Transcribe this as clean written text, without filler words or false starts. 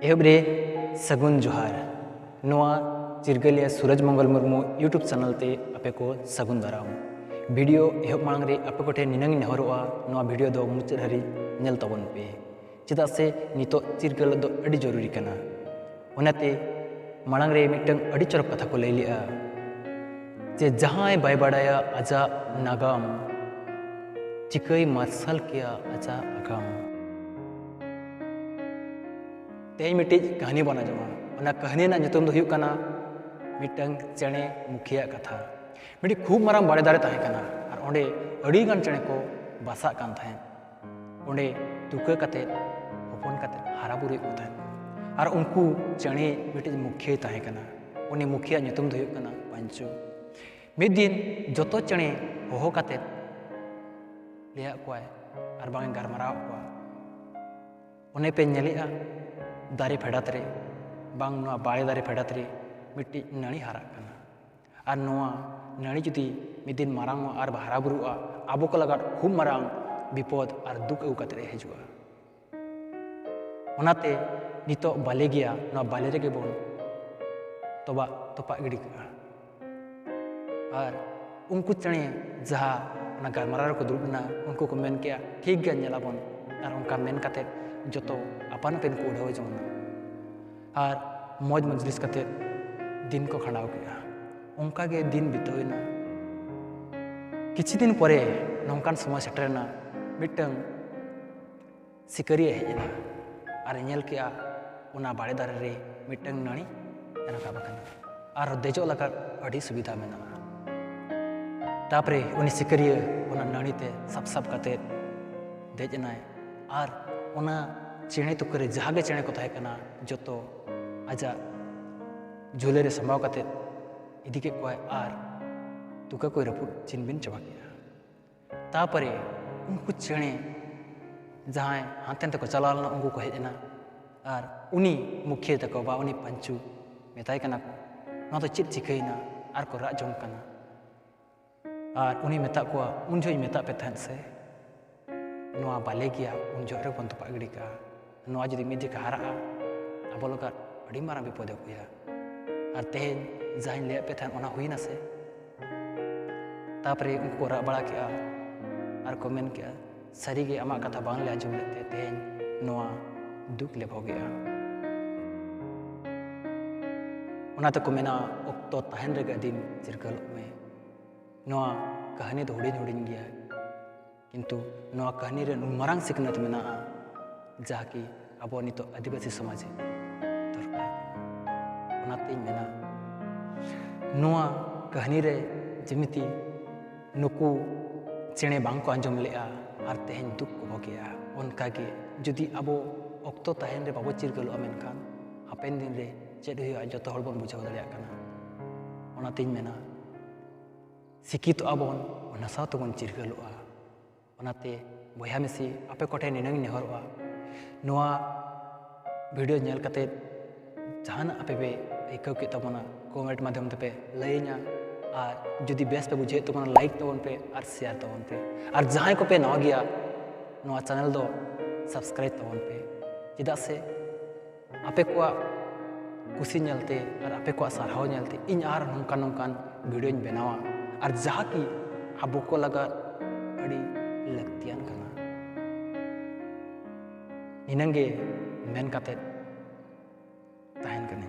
एहब्रे सगुन जोहार नोआ चिरगलिया सूरज मंगल मुर्मू यूट्यूब चैनल ते आपे को सगुन दाराम वीडियो एहब मांग रे आपे कोठे निनंग नेहरोआ नोआ वीडियो दो मुचाद हरी नेल तबन पे चेदा से नितो चिरगल दो अड़ी जरूरी कना ओनाते मांग रे मिटंग अड़ी चरक कथा को लैलिया जे जहां बाय बाडाया आजा नागाम चिकई मार्शल किया आजा आगाम तेज मिट्टी कहानी बना जमा कहानी ना नितुम दो हुयुग कना मिटंग चेणे मुखिया कथा मिट्टी खूब मारांग बाड़े दारे ताहे कना और ओंडे अड़ी गान चेणे को बासा कान थाहे ओंडे तुका कते होपन कते हारा बुरी को थाहे और उनको चेणे मिट्टी मुखिया ताहे कना उनी मुखिया नितुम दो हुयुग कना पंचो मिद दिन जतो चेणे होहो कते लिया कोय और बांग गारमाराव को उन्हें पे नेलिया दारे फेडात रे बांग नोआ बाड़े दारे फेडात रे मिट्टी नानी हारा कना और नोआ नानी जुदी मिद दिन मारांग और हारा बुरुआ आबो को लगा खूब मारांग विपद और दुख अगु कते हजुआ ओनाते नितो बाले गया नोआ बाले रे बोन तोबा तोपा गिड़ी का और उनको चणे जहा ना गारमारा को दुरुबना उनको को मेन किया ठीक गया नेलाबन और उनका मेन कते जतो अपन पेन को उड़ाव जमना और मौज मजलिस कते दिन को खंडाव किया उनका के दिन बितोइना किछि दिन परे नौकान समय सेटरना मिटंग सिकरिया हेजना और नेल किया उना बाड़े दारे रे मिटंग नानी राकाब कना और देजो लगा अड़ी सुविधा मेना तापरे उनी सिकरिया उना नानी ते सब कते देजनाय और उना चेणे तुकरे जहागे चेणे को थाहे कना जतो आजा झूले रे संभाव कते इदी के कोय आर तुका कोई रपुट चिनबिन चबा किया तापरे उनको चेणे जहां हाथेन तक चलालना उनको को हेजना और उनी मुखिया तक बा उनी पंचू मेताय कना को ना तो चित चिकैना और को रा जम कना और उनी मेता को उन जो मेता पे थान से नोआ बाले गया उन जोरे बन तो पागड़ी का नोआ जुदी मिजे का हारा अब लगा अड़ी मारा विपद हुआ और तेहन जहां ले पे थान ओना हुई ना से तापरे उनको रा बड़ा किया और को मेन किया सारी गे आमा कथा बांग ले आजम लेते तेहन नोआ दुख ले भोग गया ओना तो को मेना ओक्तो तहन रे गदिम चिरकल में नोआ कहानी तो हुडिन हुडिन गया किंतु नोआ कहानी रे मारांग सिकनत मेना जहाँकि अब नितो आदिवासी समाज दरकार ओनाते मेना नोआ कहानी रे जमिति नुकु चेणे बांग को आंजम लेआ और तेहन दुख को भोगेआ उनका के जुदी अब ओक्तो तहन रे बाबो चिरगल मेनखान हापेन दिन रे चेद हुआ जतो हर बन बुझाव दाड़िया कना ओनाते मेना सिकित आबन ओना साथ बन चिरगलआ ओनाते बया मिसी आपे कोठे निनंग नेहरोआ नोआ वीडियो नेल कते जहान आपे पे आइकाव के तबना कमेंट माध्यम ते पे लैना और जुदी बेस पे बुझे तो लाइक तबन पे और शेयर तबन पे और जहां को पे नवा गया नोआ चैनल दो सब्सक्राइब तबन पे चेदा से आपे को कुसी नेलते और आपे को साराव नेलते इन आर नोंकान नोंकान वीडियो बनावा और जहाँ की अब को लगा अड़ी लगतियान कना इनंगे मेन कते तहन कने।